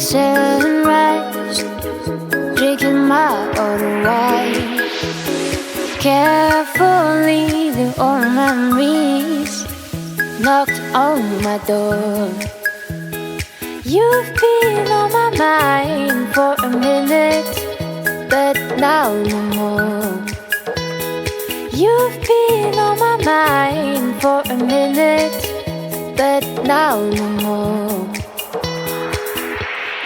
sunrise, drinking my old wine. Carefully, the old memories knocked on my door. You've been on my mind for a minute, but now no more. You've been on my mind for a minute, but now no more.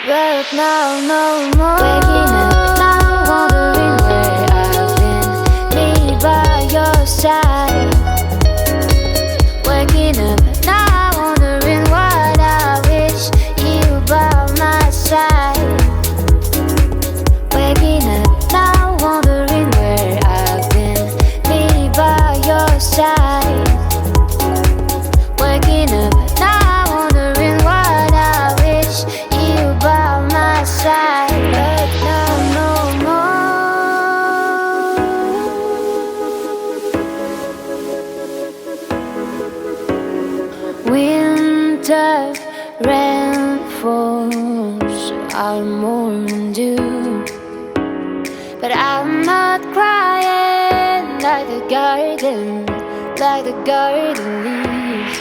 But now no more. Waking up now, wondering where I've been, me by your side. Waking up now, wondering what I wish you by my side. Waking up now, wondering where I've been, me by your side. Waking up now, wondering what I wish you by my side. But now no more. Winter rain falls, I'm more due, but I'm not crying like the garden leaves.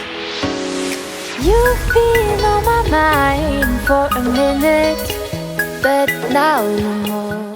You've been on my mind for a minute, but now no more.